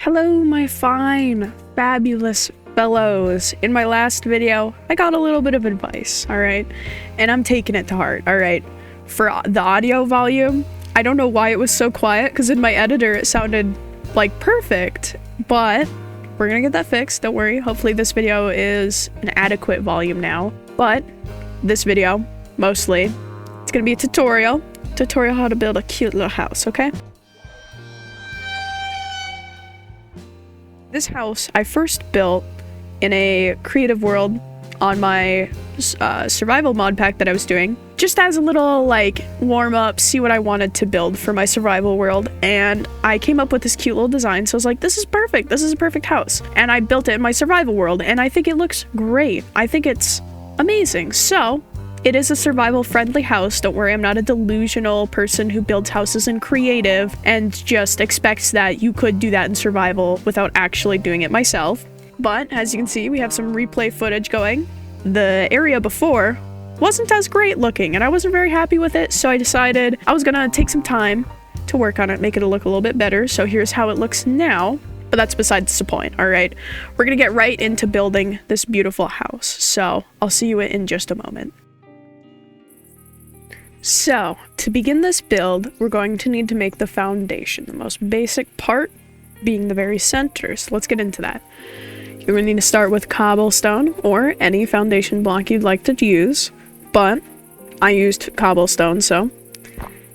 Hello, my fine, fabulous fellows. In my last video, I got a little bit of advice, alright? And I'm taking it to heart, alright? For the audio volume, I don't know why it was so quiet, because in my editor it sounded, like, perfect. But we're gonna get that fixed, don't worry. Hopefully this video is an adequate volume now. But this video, mostly, it's gonna be a tutorial how to build a cute little house, okay? This house I first built in a creative world on my survival mod pack that I was doing, just as a little like warm up, see what I wanted to build for my survival world, and I came up with this cute little design, so I was like, this is perfect, this is a perfect house. And I built it in my survival world, and I think it looks great. I think it's amazing. So it is a survival friendly house. Don't worry, I'm not a delusional person who builds houses in creative and just expects that you could do that in survival without actually doing it myself. But as you can see, we have some replay footage going. The area before wasn't as great looking and I wasn't very happy with it, so I decided I was gonna take some time to work on it, make it look a little bit better. So here's how it looks now, but that's besides the point, all right? We're gonna get right into building this beautiful house, so I'll see you in just a moment. So, to begin this build, we're going to need to make the foundation, the most basic part being the very center, so let's get into that. You're going to need to start with cobblestone, or any foundation block you'd like to use, but I used cobblestone, so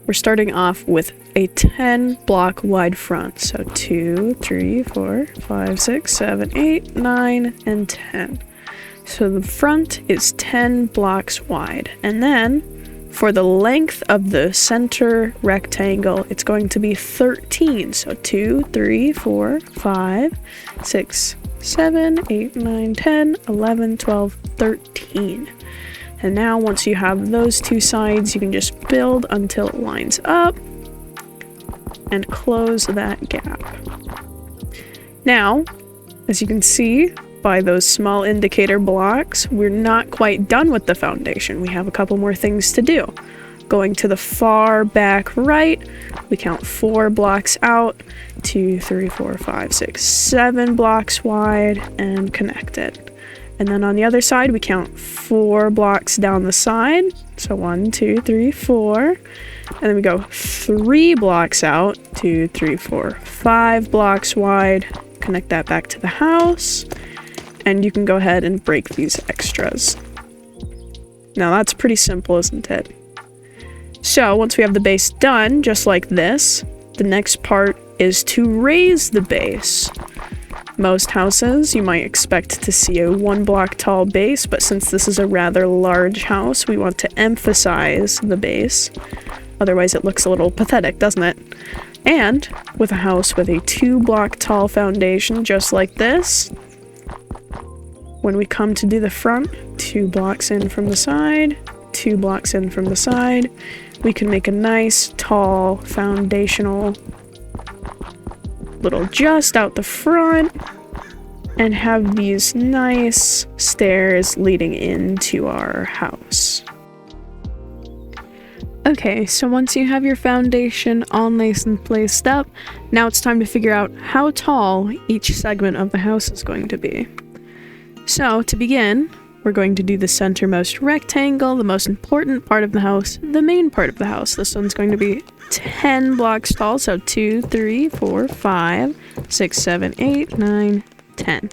we're starting off with a 10 block wide front, so 2, 3, 4, 5, 6, 7, 8, 9, and 10. So the front is 10 blocks wide, and then for the length of the center rectangle, it's going to be 13. So 2, 3, 4, 5, 6, 7, 8, 9, 10, 11, 12, 13. And now once you have those two sides, you can just build until it lines up and close that gap. Now, as you can see by those small indicator blocks, we're not quite done with the foundation. We have a couple more things to do. Going to the far back right, we count 4 blocks out, 2, 3, 4, 5, 6, 7 blocks wide and connected. And then on the other side, we count 4 blocks down the side. So 1, 2, 3, 4. And then we go 3 blocks out, 2, 3, 4, 5 blocks wide. Connect that back to the house. And you can go ahead and break these extras. Now that's pretty simple, isn't it? So once we have the base done, just like this, the next part is to raise the base. Most houses, you might expect to see a 1 block tall base, but since this is a rather large house, we want to emphasize the base. Otherwise it looks a little pathetic, doesn't it? And with a house with a 2 block tall foundation, just like this, when we come to do the front, 2 blocks in from the side, 2 blocks in from the side, we can make a nice, tall, foundational little just out the front and have these nice stairs leading into our house. Okay, so once you have your foundation all nice and placed up, now it's time to figure out how tall each segment of the house is going to be. So, to begin, we're going to do the centermost rectangle, the most important part of the house, the main part of the house. This one's going to be 10 blocks tall, so 2, 3, 4, 5, 6, 7, 8, 9, 10.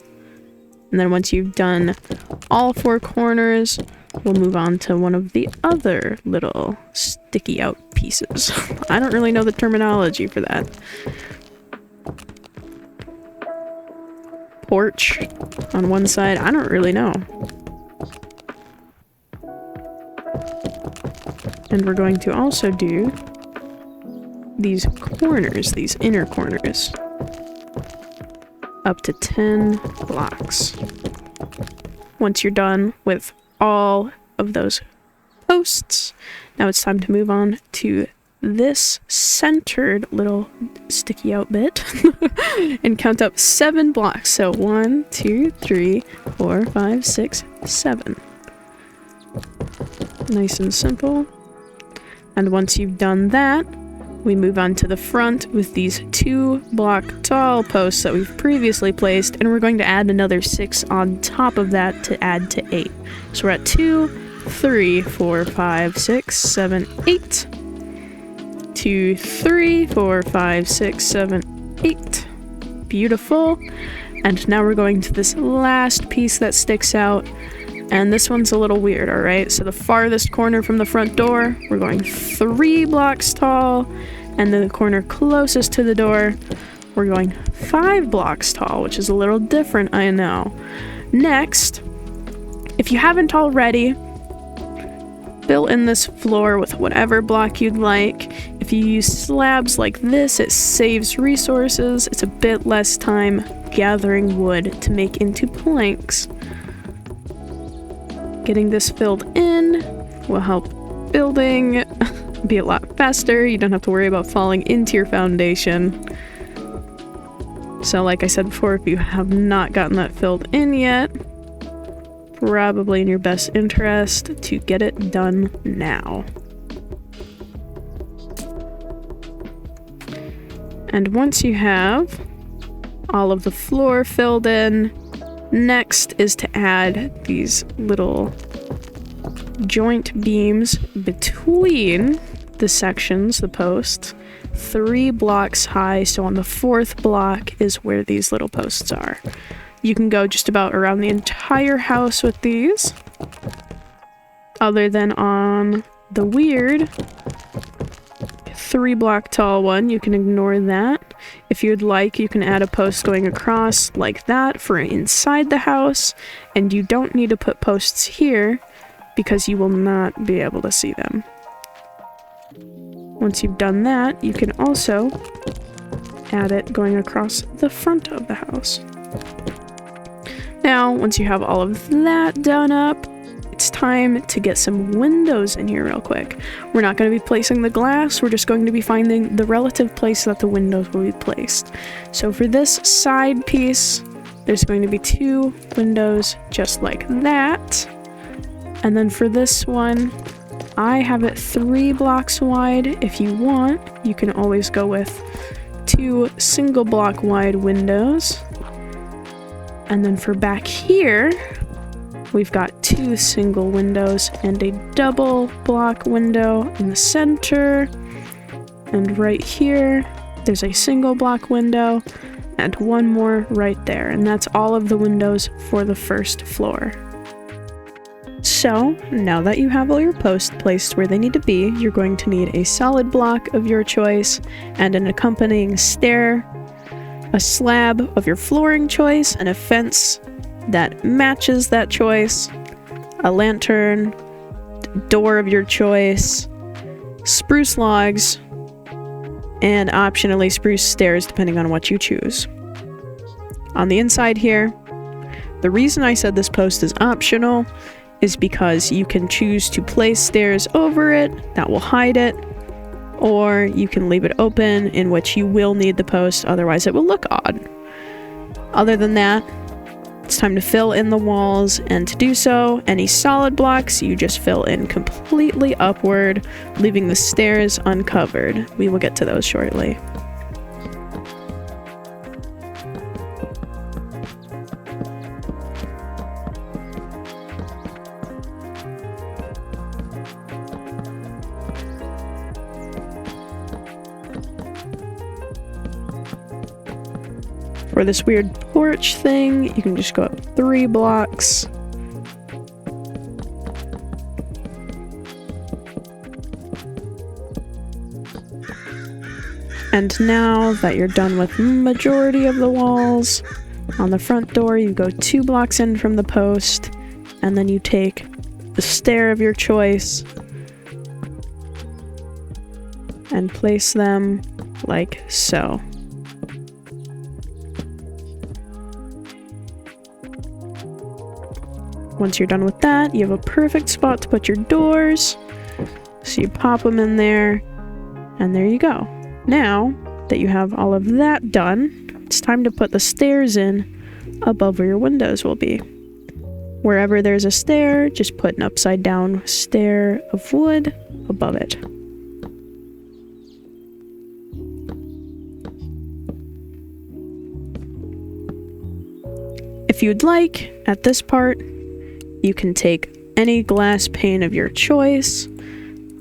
And then once you've done all 4 corners, we'll move on to one of the other little sticky out pieces. I don't really know the terminology for that. Porch on one side, I don't really know. And we're going to also do these corners, these inner corners, up to 10 blocks. Once you're done with all of those posts, now it's time to move on to this centered little sticky out bit and count up 7 blocks. So 1, 2, 3, 4, 5, 6, 7. Nice and simple. And once you've done that, we move on to the front with these 2 block tall posts that we've previously placed, and we're going to add another 6 on top of that to add to 8. So we're at 2, 3, 4, 5, 6, 7, 8. 2, 3, 4, 5, 6, 7, 8. Beautiful. And now we're going to this last piece that sticks out. And this one's a little weird, alright? So the farthest corner from the front door, we're going 3 blocks tall. And then the corner closest to the door, we're going 5 blocks tall, which is a little different, I know. Next, if you haven't already, fill in this floor with whatever block you'd like. If you use slabs like this, it saves resources. It's a bit less time gathering wood to make into planks. Getting this filled in will help building be a lot faster. You don't have to worry about falling into your foundation. So like I said before, if you have not gotten that filled in yet, probably in your best interest to get it done now. And once you have all of the floor filled in, next is to add these little joint beams between the sections, the posts, 3 blocks high. So on the 4th block is where these little posts are. You can go just about around the entire house with these, other than on the weird 3 block tall one. You can ignore that. If you'd like, you can add a post going across like that for inside the house, and you don't need to put posts here because you will not be able to see them. Once you've done that, you can also add it going across the front of the house. Now, once you have all of that done up, it's time to get some windows in here real quick. We're not going to be placing the glass, we're just going to be finding the relative place that the windows will be placed. So for this side piece, there's going to be 2 windows just like that. And then for this one, I have it 3 blocks wide. If you want, you can always go with 2 single block wide windows. And then for back here, we've got 2 single windows and a double block window in the center. And right here, there's a single block window and 1 more right there. And that's all of the windows for the first floor. So, now that you have all your posts placed where they need to be, you're going to need a solid block of your choice and an accompanying stair, a slab of your flooring choice, and a fence that matches that choice, a lantern, door of your choice, spruce logs, and optionally spruce stairs depending on what you choose. On the inside here, the reason I said this post is optional is because you can choose to place stairs over it that will hide it, or you can leave it open, in which you will need the post, otherwise it will look odd. Other than that, it's time to fill in the walls, and to do so, any solid blocks you just fill in completely upward, leaving the stairs uncovered. We will get to those shortly. For this weird porch thing, you can just go up 3 blocks. And now that you're done with majority of the walls, on the front door you go 2 blocks in from the post, and then you take the stair of your choice and place them like so. Once you're done with that, you have a perfect spot to put your doors. So you pop them in there, and there you go. Now that you have all of that done, it's time to put the stairs in above where your windows will be. Wherever there's a stair, just put an upside down stair of wood above it. If you'd like, at this part, you can take any glass pane of your choice.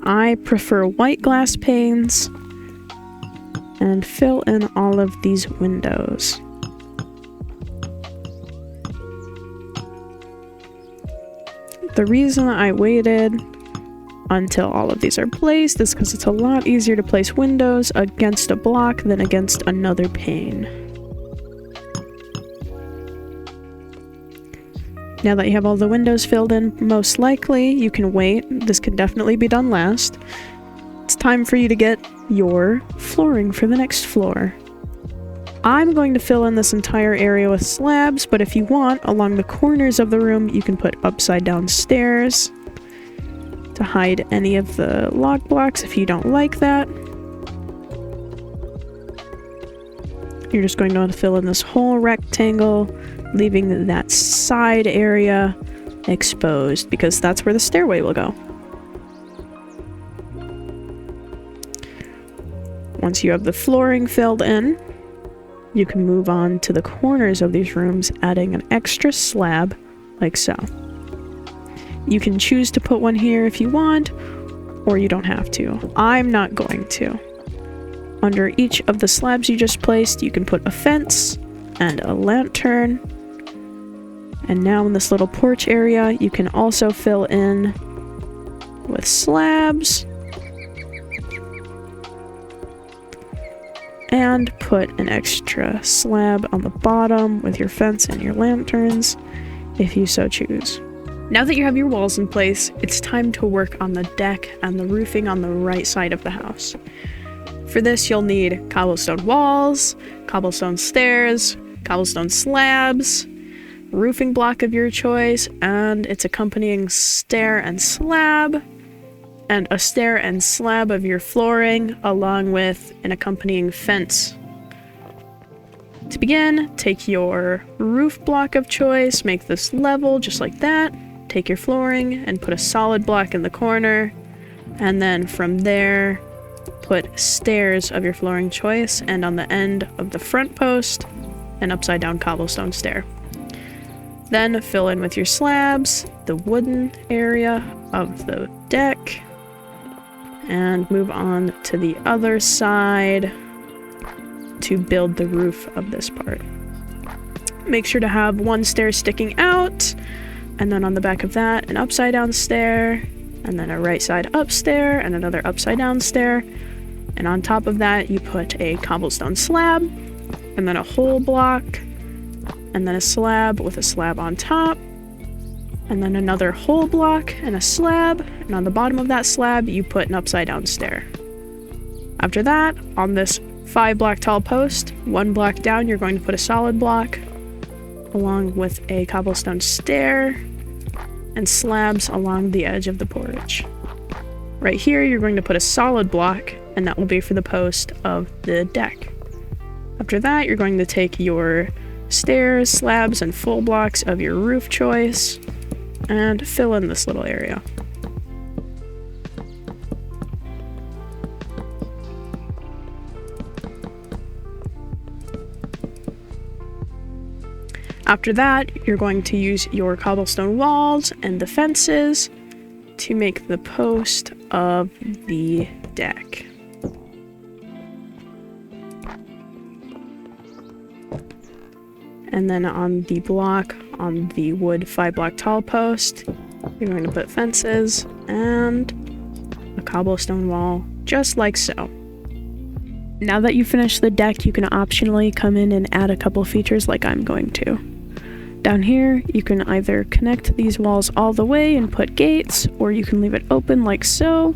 I prefer white glass panes, and fill in all of these windows. The reason I waited until all of these are placed is because it's a lot easier to place windows against a block than against another pane. Now that you have all the windows filled in, most likely you can wait. This can definitely be done last. It's time for you to get your flooring for the next floor. I'm going to fill in this entire area with slabs, but if you want, along the corners of the room, you can put upside down stairs to hide any of the log blocks if you don't like that. You're just going to want to fill in this whole rectangle, leaving that side area exposed because that's where the stairway will go. Once you have the flooring filled in, you can move on to the corners of these rooms, adding an extra slab like so. You can choose to put one here if you want, or you don't have to. I'm not going to. Under each of the slabs you just placed, you can put a fence and a lantern. And now in this little porch area, you can also fill in with slabs and put an extra slab on the bottom with your fence and your lanterns, if you so choose. Now that you have your walls in place, it's time to work on the deck and the roofing on the right side of the house. For this, you'll need cobblestone walls, cobblestone stairs, cobblestone slabs, roofing block of your choice, and its accompanying stair and slab, and a stair and slab of your flooring, along with an accompanying fence. To begin, take your roof block of choice, make this level just like that, take your flooring and put a solid block in the corner, and then from there, put stairs of your flooring choice, and on the end of the front post, an upside down cobblestone stair. Then fill in with your slabs, the wooden area of the deck, and move on to the other side to build the roof of this part. Make sure to have one stair sticking out, and then on the back of that, an upside down stair, and then a right side up stair, and another upside down stair. And on top of that, you put a cobblestone slab, and then a hole block, and then a slab with a slab on top, and then another hole block and a slab, and on the bottom of that slab, you put an upside down stair. After that, on this 5 block tall post, 1 block down, you're going to put a solid block, along with a cobblestone stair, and slabs along the edge of the porch. Right here, you're going to put a solid block, and that will be for the post of the deck. After that, you're going to take your stairs, slabs, and full blocks of your roof choice, and fill in this little area. After that, you're going to use your cobblestone walls and the fences to make the post of the deck. And then on the block, on the wood 5 block tall post, you're going to put fences and a cobblestone wall, just like so. Now that you've finished the deck, you can optionally come in and add a couple features like I'm going to. Down here, you can either connect these walls all the way and put gates, or you can leave it open like so.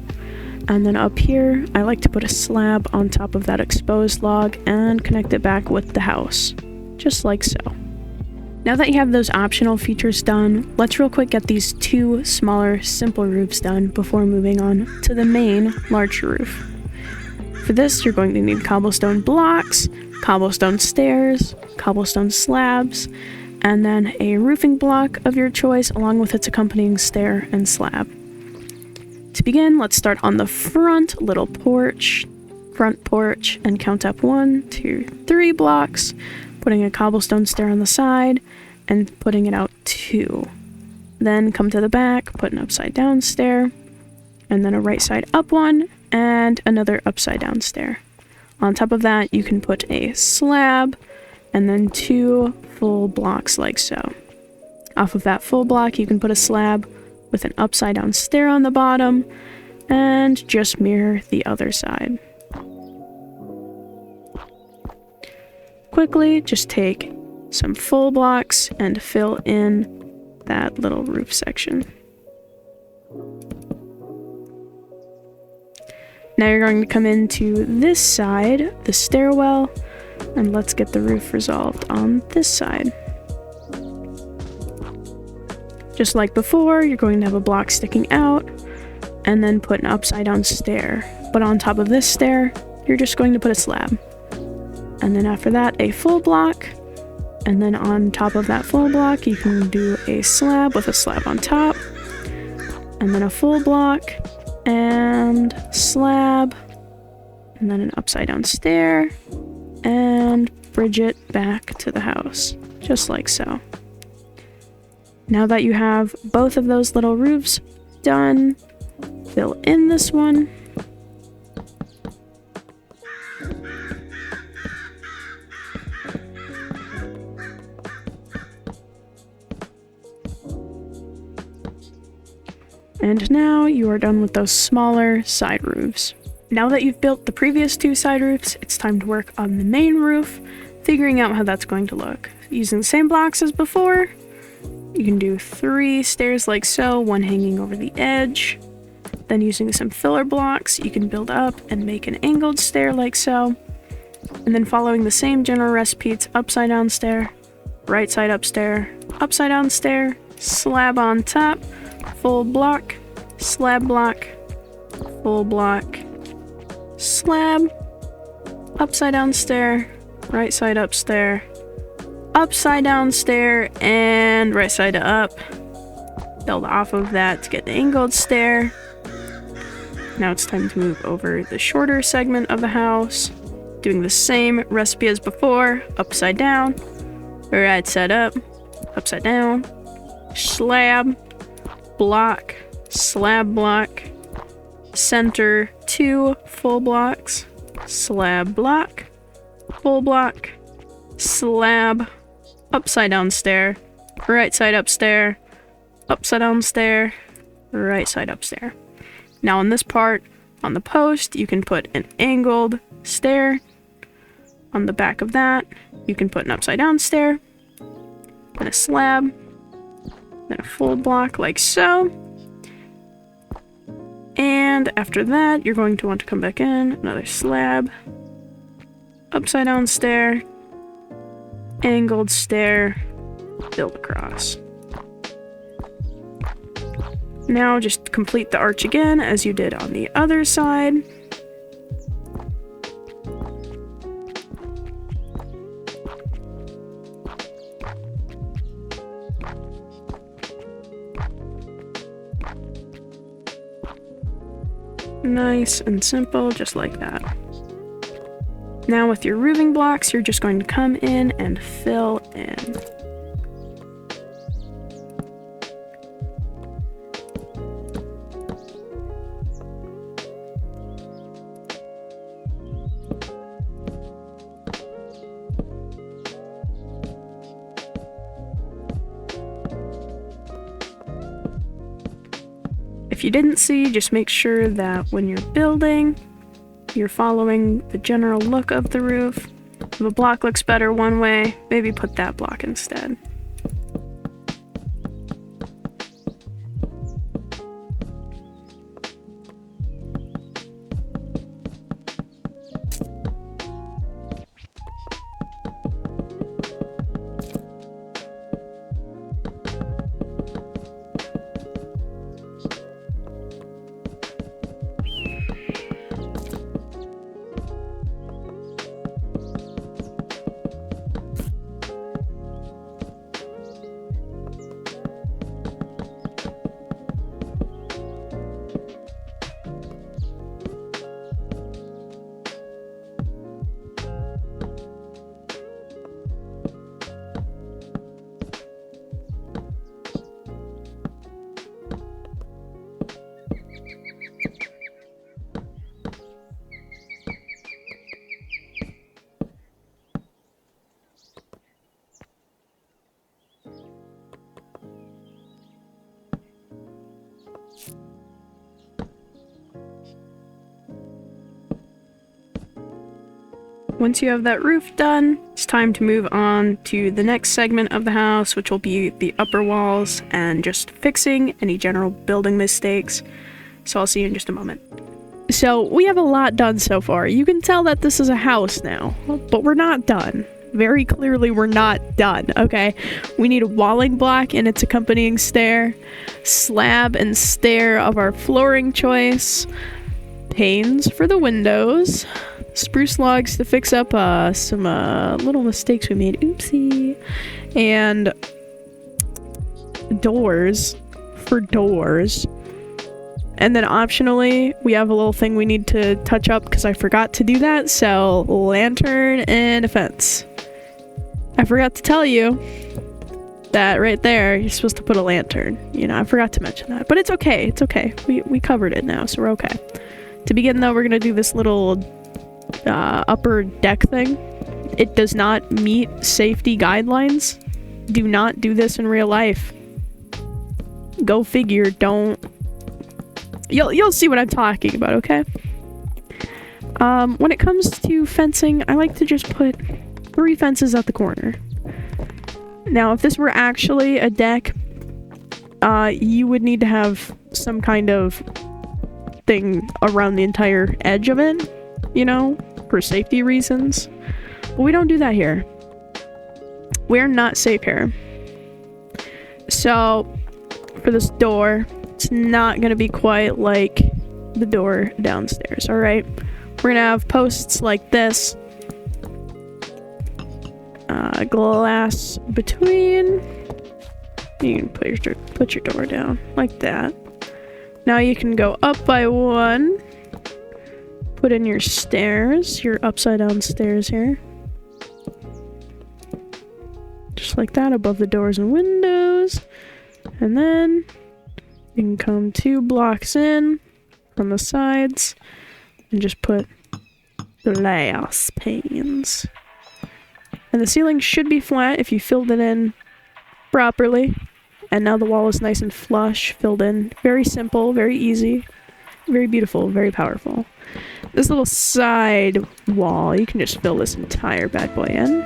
And then up here, I like to put a slab on top of that exposed log and connect it back with the house, just like so. Now that you have those optional features done, let's real quick get these 2 smaller, simple roofs done before moving on to the main large roof. For this, you're going to need cobblestone blocks, cobblestone stairs, cobblestone slabs, and then a roofing block of your choice along with its accompanying stair and slab. To begin, let's start on the front porch, and count up 1, 2, 3 blocks, putting a cobblestone stair on the side, and putting it out 2. Then come to the back, put an upside down stair, and then a right side up one, and another upside down stair. On top of that, you can put a slab, and then 2 full blocks like so. Off of that full block, you can put a slab with an upside down stair on the bottom, and just mirror the other side. Quickly, just take some full blocks and fill in that little roof section. Now you're going to come into this side, the stairwell, and let's get the roof resolved on this side. Just like before, you're going to have a block sticking out, and then put an upside down stair. But on top of this stair, you're just going to put a slab. And then after that, a full block, and then on top of that full block, you can do a slab with a slab on top, and then a full block, and slab, and then an upside down stair, and bridge it back to the house, just like so. Now that you have both of those little roofs done, fill in this one. And now you are done with those smaller side roofs. Now that you've built the previous 2 side roofs, it's time to work on the main roof, figuring out how that's going to look. Using the same blocks as before, you can do 3 stairs like so, 1 hanging over the edge. Then using some filler blocks, you can build up and make an angled stair like so. And then following the same general recipe, it's upside down stair, right side up stair, upside down stair, slab on top, full block, slab block, full block, slab, upside down stair, right side up stair, upside down stair, and right side up. Build off of that to get the angled stair. Now it's time to move over the shorter segment of the house, doing the same recipe as before, upside down, right side up, upside down, slab, block, slab block, center 2 full blocks, slab block, full block, slab, upside down stair, right side up stair, upside down stair, right side up stair. Now on this part, on the post, you can put an angled stair. On the back of that, you can put an upside down stair, then a slab, then a full block like so. And after that, you're going to want to come back in, another slab, upside down stair, angled stair, build across. Now just complete the arch again as you did on the other side. Nice and simple, just like that. Now with your roofing blocks, you're just going to come in and fill in. If you didn't see, just make sure that when you're building, you're following the general look of the roof. If a block looks better one way, maybe put that block instead. once you have that roof done, it's time to move on to the next segment of the house, which will be the upper walls and just fixing any general building mistakes. So I'll see you in just a moment. So we have a lot done so far. You can tell that this is a house now, but we're not done. Very clearly, we're not done, okay? We need a walling block and its accompanying stair, slab and stair of our flooring choice, panes for the windows, spruce logs to fix up some little mistakes we made, oopsie, and doors for doors. And then optionally, we have a little thing we need to touch up because I forgot to do that, so lantern and a fence. I forgot to tell you that right there, you're supposed to put a lantern. You know, I forgot to mention that. But it's okay, it's okay. We covered it now, so we're okay. To begin though, we're gonna do this little upper deck thing. It does not meet safety guidelines. Do not do this in real life. Go figure, don't. You'll see what I'm talking about, okay? When it comes to fencing, I like to just put 3 fences at the corner. Now, if this were actually a deck, you would need to have some kind of thing around the entire edge of it, you know, for safety reasons. But we don't do that here. We're not safe here. So, for this door, it's not gonna be quite like the door downstairs, alright? We're gonna have posts like this. Glass between. You can put your door down like that. Now you can go up by 1. Put in your stairs, your upside down stairs here. Just like that, above the doors and windows. And then you can come 2 blocks in from the sides and just put glass panes. And the ceiling should be flat if you filled it in properly. And now the wall is nice and flush, filled in. Very simple, very easy, very beautiful, very powerful. This little side wall, you can just fill this entire bad boy in.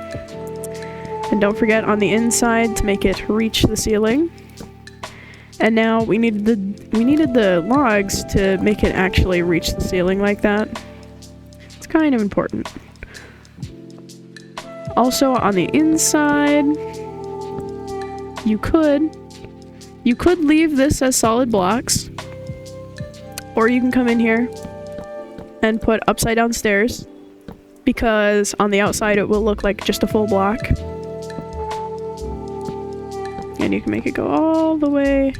And don't forget on the inside to make it reach the ceiling. And now we needed the logs to make it actually reach the ceiling like that. It's kind of important. Also on the inside, you could leave this as solid blocks, or you can come in here and put upside down stairs, because on the outside it will look like just a full block. And you can make it go all the way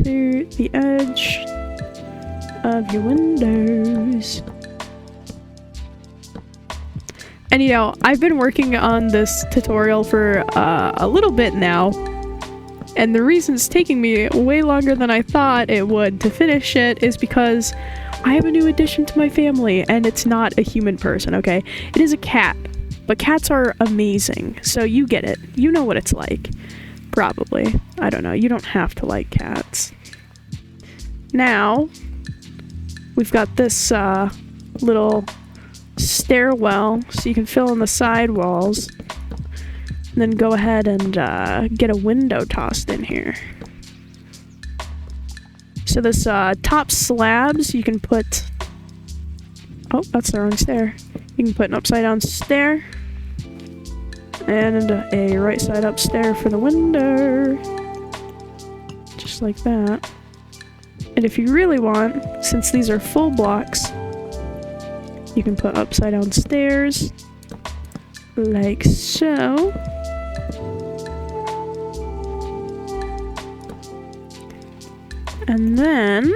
to the edge of your windows. And you know, I've been working on this tutorial for a little bit now, and the reason it's taking me way longer than I thought it would to finish it is because I have a new addition to my family, and it's not a human person, okay? It is a cat, but cats are amazing, so you get it. You know what it's like. Probably. I don't know. You don't have to like cats. Now, we've got this little stairwell, so you can fill in the side walls. And then go ahead and get a window tossed in here. So this top slabs, you can put... Oh, that's the wrong stair. You can put an upside down stair. And a right side up stair for the window. Just like that. And if you really want, since these are full blocks, you can put upside down stairs. Like so. And then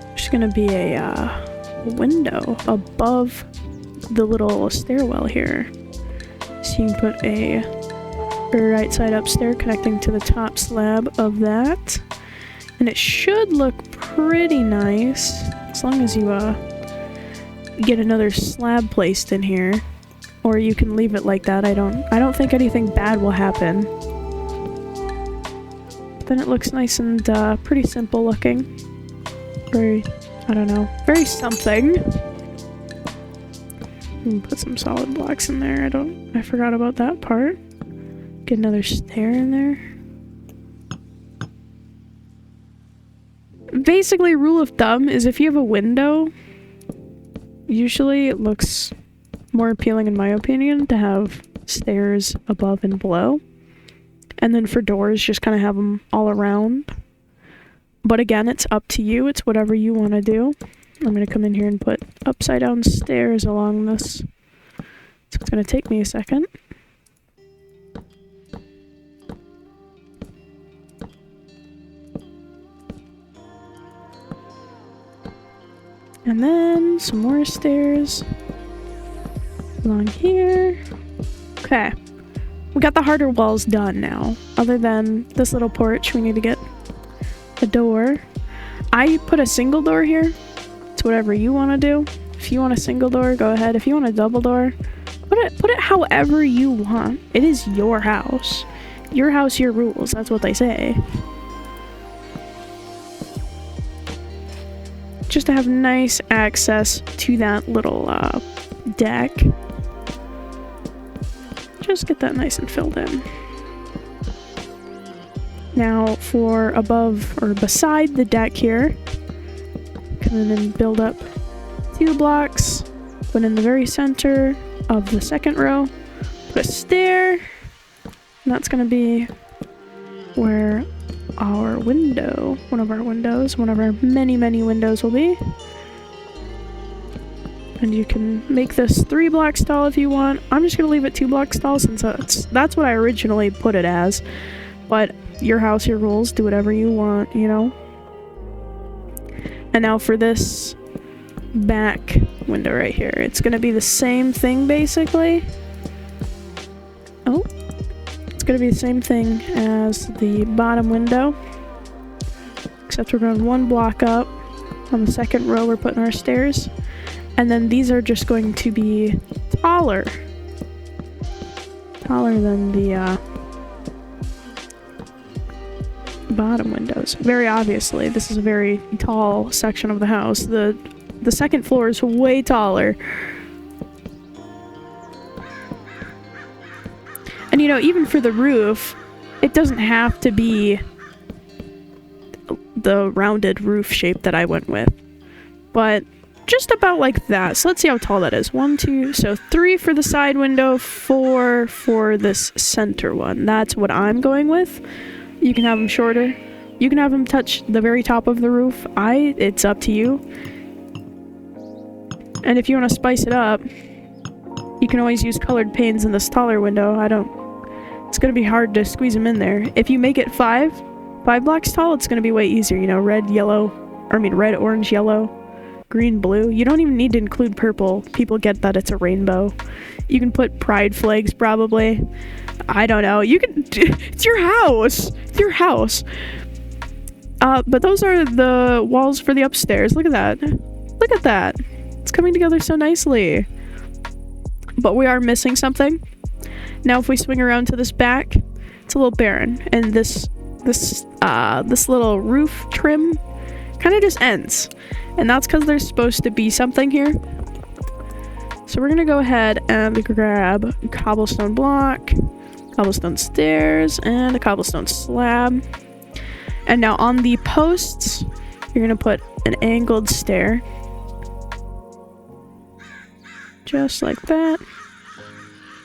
there's gonna be a window above the little stairwell here. So you can put a right side up stair connecting to the top slab of that. And it should look pretty nice as long as you get another slab placed in here. Or you can leave it like that. I don't think anything bad will happen. Then it looks nice and pretty simple looking. Very, I don't know, very something. Put some solid blocks in there. I forgot about that part. Get another stair in there. Basically, rule of thumb is if you have a window, usually it looks more appealing, in my opinion, to have stairs above and below. And then for doors, just kind of have them all around. But again, it's up to you. It's whatever you want to do. I'm going to come in here and put upside down stairs along this. So it's going to take me a second. And then some more stairs along here. Okay. We got the harder walls done now. Other than this little porch, we need to get a door. I put a single door here. It's whatever you want to do. If you want a single door, go ahead. If you want a double door, put it however you want. It is your house. Your house, your rules. That's what they say. Just to have nice access to that little deck. Just get that nice and filled in. Now for above or beside the deck here, come in and build up 2 blocks. Put in the very center of the second row, put a stair, and that's going to be where our window, one of our many windows will be. And you can make this 3 blocks tall if you want. I'm just going to leave it 2 blocks tall since that's what I originally put it as. But your house, your rules, do whatever you want, you know? And now for this back window right here, it's going to be the same thing basically. Oh. It's going to be the same thing as the bottom window, except we're going 1 block up. On the second row, we're putting our stairs. And then these are just going to be taller than the bottom windows. Very obviously, this is a very tall section of the house. The second floor is way taller. And you know, even for the roof, it doesn't have to be the rounded roof shape that I went with. But just about like that. So let's see how tall that is. 1, 2, so 3 for the side window, 4 for this center one. That's what I'm going with. You can have them shorter. You can have them touch the very top of the roof. It's up to you. And if you want to spice it up, you can always use colored panes in this taller window. It's going to be hard to squeeze them in there. If you make it 5 blocks tall, it's going to be way easier. You know, red, orange, yellow, green, blue. You don't even need to include purple. People get that it's a rainbow. You can put pride flags probably. I don't know. You can. It's your house. It's your house. But those are the walls for the upstairs. Look at that. Look at that. It's coming together so nicely. But we are missing something. Now if we swing around to this back, it's a little barren, and this little roof trim kind of just ends, and that's because there's supposed to be something here. So we're gonna go ahead and grab a cobblestone block, cobblestone stairs, and a cobblestone slab. And now on the posts, you're gonna put an angled stair, just like that.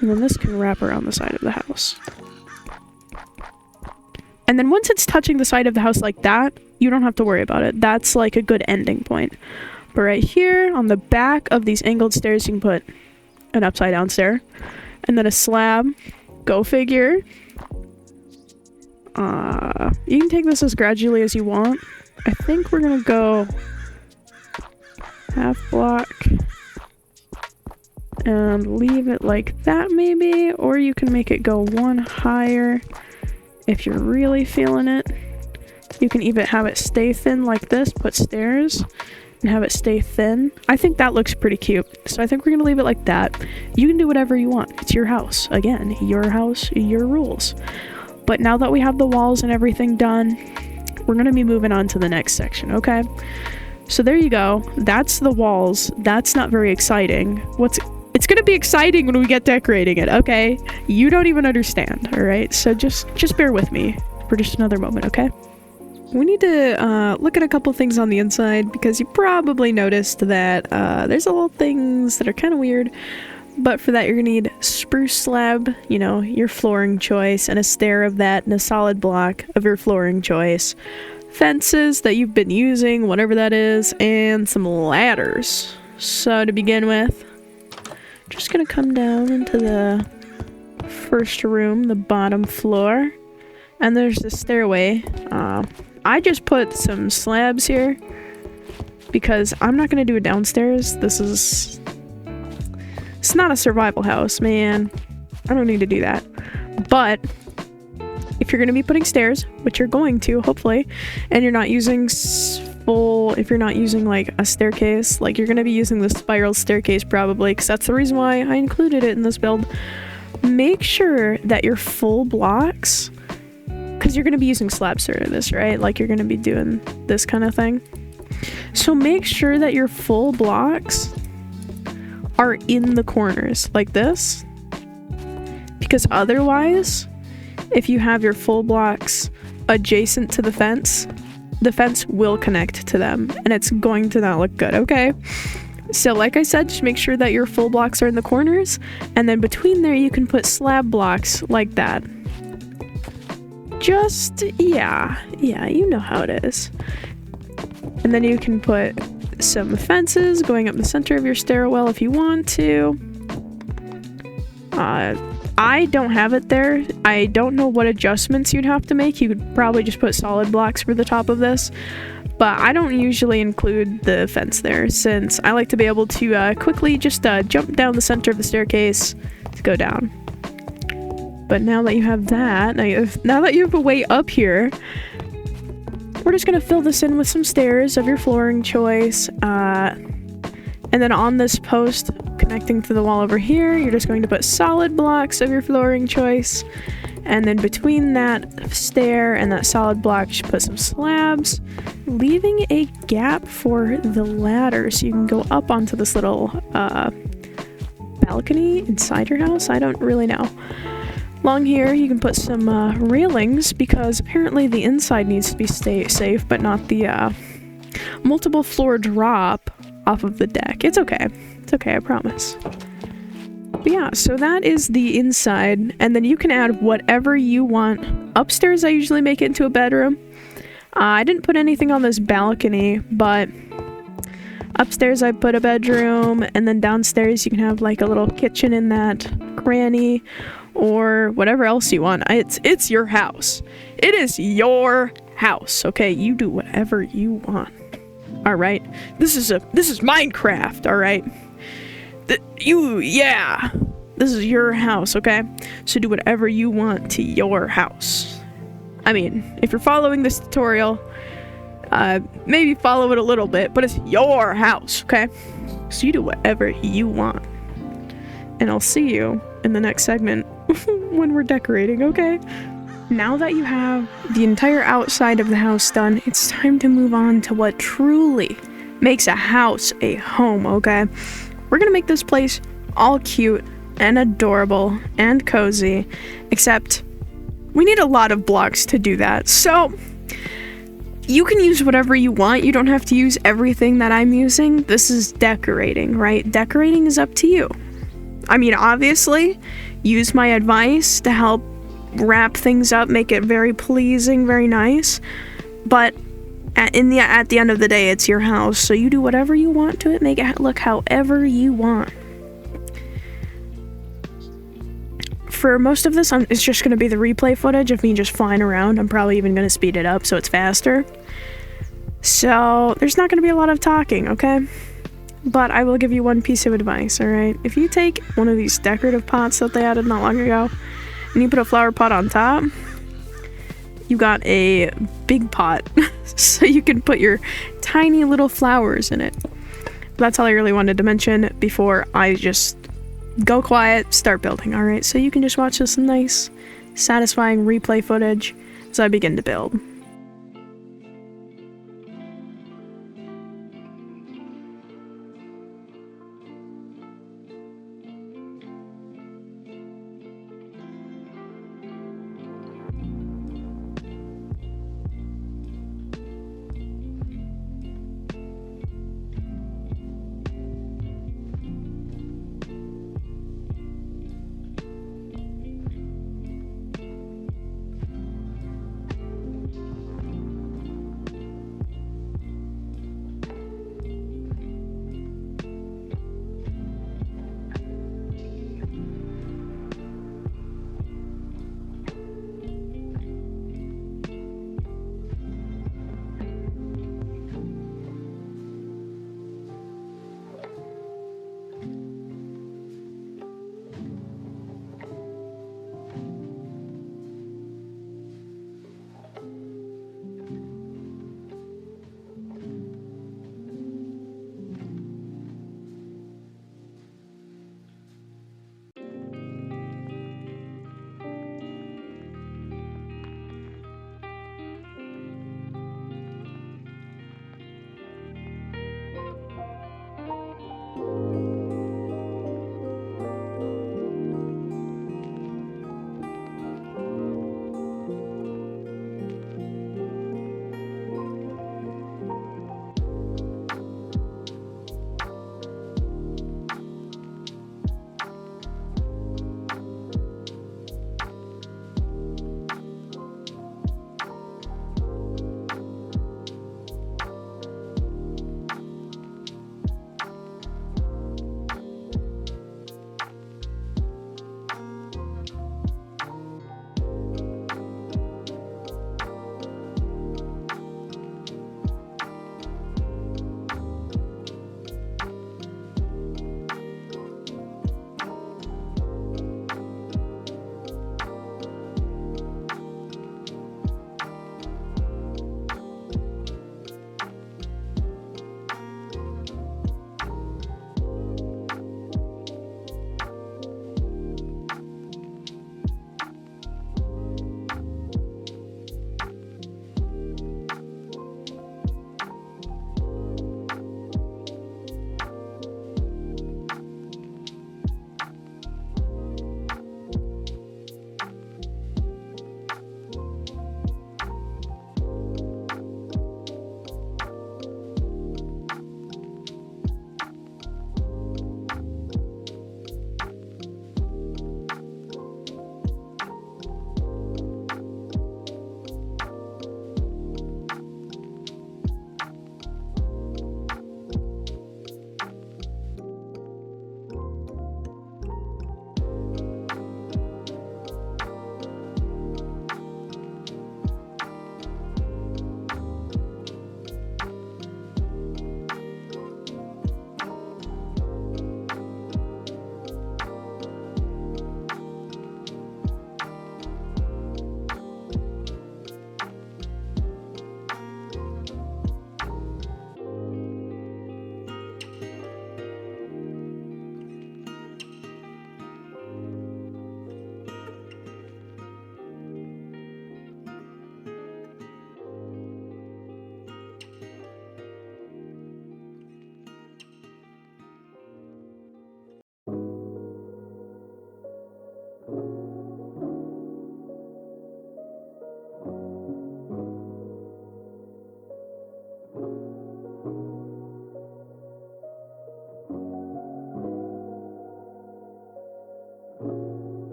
And then this can wrap around the side of the house. And then once it's touching the side of the house like that, you don't have to worry about it. That's like a good ending point. But right here on the back of these angled stairs, you can put an upside down stair. And then a slab. Go figure. You can take this as gradually as you want. I think we're gonna go half block and leave it like that maybe, or you can make it go 1 higher if you're really feeling it. You can even have it stay thin like this, put stairs and have it stay thin. I think that looks pretty cute, so I think we're gonna leave it like that. You can do whatever you want. It's your house. Again, your house, your rules. But now that we have the walls and everything done, we're gonna be moving on to the next section, okay? So there you go. That's the walls. That's not very exciting. It's gonna be exciting when we get decorating it, okay? You don't even understand, all right? So just bear with me for just another moment, okay? We need to look at a couple things on the inside because you probably noticed that there's a little things that are kind of weird. But for that, you're gonna need spruce slab, you know, your flooring choice, and a stair of that, and a solid block of your flooring choice. Fences that you've been using, whatever that is, and some ladders. So to begin with, just gonna come down into the first room, the bottom floor, and there's the stairway. I just put some slabs here because I'm not gonna do it downstairs. It's not a survival house, man. I don't need to do that. But if you're going to be putting stairs, which you're going to, hopefully, and you're not using if you're not using like a staircase, like you're going to be using the spiral staircase probably, because that's the reason why I included it in this build. Make sure that your full blocks, because you're going to be using slabs for this, right? Like you're going to be doing this kind of thing. So make sure that your full blocks are in the corners like this, because otherwise, if you have your full blocks adjacent to the fence will connect to them and it's going to not look good, okay? So like I said, just make sure that your full blocks are in the corners, and then between there you can put slab blocks like that. Yeah, you know how it is. And then you can put some fences going up the center of your stairwell if you want to. I don't have it there. I don't know what adjustments you'd have to make. You could probably just put solid blocks for the top of this, but I don't usually include the fence there since I like to be able to quickly just jump down the center of the staircase to go down. But now that you have that, now that you have a way up here, we're just gonna fill this in with some stairs of your flooring choice, and then on this post connecting to the wall over here, you're just going to put solid blocks of your flooring choice, and then between that stair and that solid block, just put some slabs, leaving a gap for the ladder so you can go up onto this little balcony inside your house. I don't really know. Along here, you can put some railings, because apparently the inside needs to be safe, but not the multiple floor drop off of the deck. It's okay. It's okay, I promise. But yeah, so that is the inside, and then you can add whatever you want. Upstairs, I usually make it into a bedroom. I didn't put anything on this balcony, but upstairs I put a bedroom, and then downstairs you can have like a little kitchen in that cranny, or whatever else you want. It's your house. It is your house, okay? You do whatever you want. All right? This is Minecraft, all right? This is your house, okay? So do whatever you want to your house. I mean, if you're following this tutorial, maybe follow it a little bit, but it's your house, okay? So you do whatever you want. And I'll see you in the next segment when we're decorating, okay? Now that you have the entire outside of the house done, it's time to move on to what truly makes a house a home, okay? We're gonna make this place all cute and adorable and cozy, except we need a lot of blocks to do that. So you can use whatever you want. You don't have to use everything that I'm using. This is decorating, right? Decorating is up to you. I mean, obviously, use my advice to help wrap things up, make it very pleasing, very nice. But at the end of the day, it's your house, so you do whatever you want to it, make it look however you want. For most of this, it's just going to be the replay footage of me just flying around. I'm probably even going to speed it up so it's faster. So there's not going to be a lot of talking, okay? But I will give you one piece of advice, alright? If you take one of these decorative pots that they added not long ago, and you put a flower pot on top, you got a big pot, so you can put your tiny little flowers in it. That's all I really wanted to mention before I just go quiet, start building, alright? So you can just watch this nice, satisfying replay footage as I begin to build.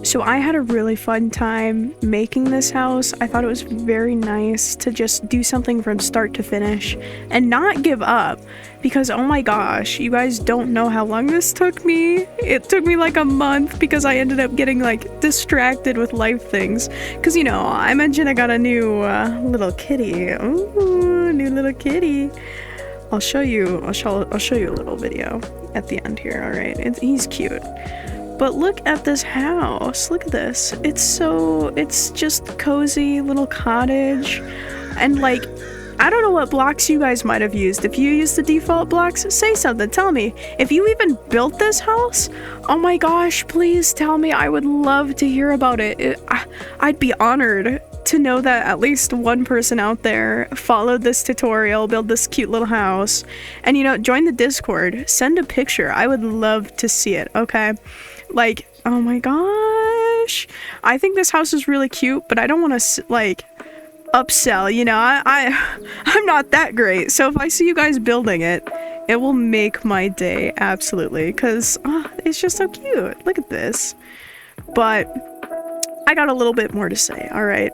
So I had a really fun time making this house. I thought it was very nice to just do something from start to finish and not give up, because oh my gosh, you guys don't know how long this took me. It took me like a month because I ended up getting like distracted with life things. Because, you know, I mentioned I got a new little kitty. Ooh, new little kitty. I'll show you a little video at the end here. All right, he's cute. But look at this house. Look at this. It's just cozy little cottage. And like, I don't know what blocks you guys might have used. If you used the default blocks, say something. Tell me. If you even built this house, oh my gosh, please tell me. I would love to hear about it. I'd be honored to know that at least one person out there followed this tutorial, build this cute little house. And you know, join the Discord. Send a picture. I would love to see it, okay? Like, oh my gosh, I think this house is really cute, but I don't want to like upsell, you know. I'm not that great, so if I see you guys building it, it will make my day, absolutely, because it's just so cute. Look at this. But I got a little bit more to say. All right,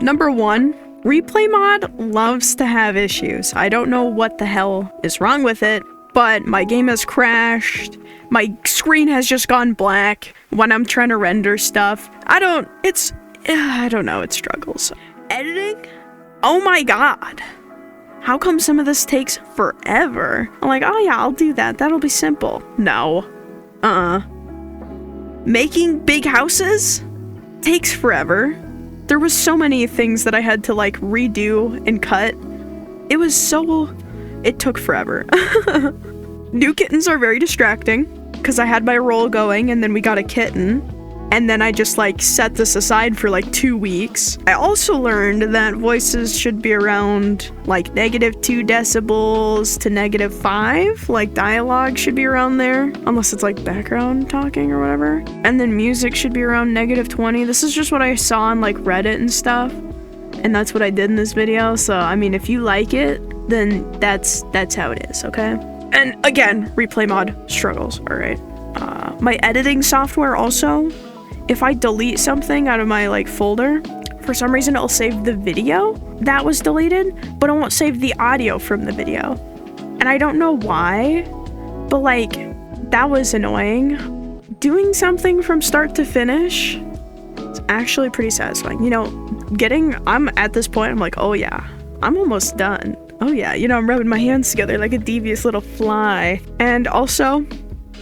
number one, Replay Mod loves to have issues. I don't know what the hell is wrong with it, but my game has crashed. My screen has just gone black when I'm trying to render stuff. I don't know, it struggles. Editing? Oh my god. How come some of this takes forever? I'm like, oh yeah, I'll do that. That'll be simple. No. Making big houses takes forever. There was so many things that I had to like redo and cut. It took forever. New kittens are very distracting because I had my roll going and then we got a kitten. And then I just like set this aside for like 2 weeks. I also learned that voices should be around like -2 decibels to -5. Like dialogue should be around there, unless it's like background talking or whatever. And then music should be around -20. This is just what I saw on like Reddit and stuff. And that's what I did in this video. So, I mean, if you like it, then that's how it is, okay? And again, Replay Mod struggles, all right? My editing software also, if I delete something out of my like folder, for some reason it'll save the video that was deleted, but it won't save the audio from the video. And I don't know why, but like, that was annoying. Doing something from start to finish is actually pretty satisfying. You know, I'm at this point, I'm like, oh yeah, I'm almost done. Oh yeah, you know, I'm rubbing my hands together like a devious little fly. And also,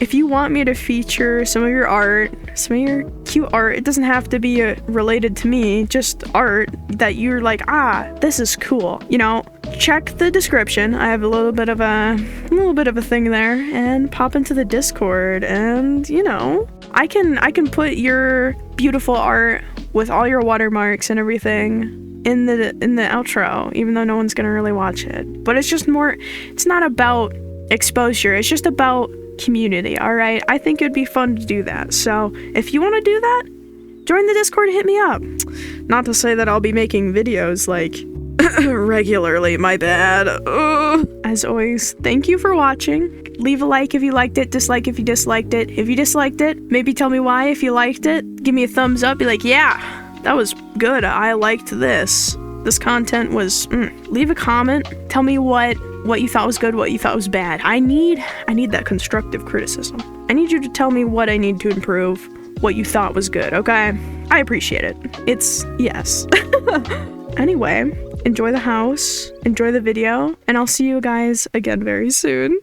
if you want me to feature some of your art, some of your cute art, it doesn't have to be related to me, just art that you're like, this is cool. You know, check the description. I have a little bit of a thing there, and pop into the Discord, and you know, I can put your beautiful art with all your watermarks and everything in the outro, even though no one's gonna really watch it. But it's just more, it's not about exposure, it's just about community, all right? I think it'd be fun to do that. So if you want to do that, join the Discord, hit me up. Not to say that I'll be making videos like regularly, my bad. As always, thank you for watching. Leave a like if you liked it, dislike if you disliked it. If you disliked it, maybe tell me why. If you liked it, give me a thumbs up, be like, yeah, that was good, I liked this content was leave a comment, tell me what you thought was good, what you thought was bad. I need that constructive criticism. I need you to tell me what I need to improve, what you thought was good, okay? I appreciate it. It's yes. Anyway, enjoy the house, enjoy the video, and I'll see you guys again very soon.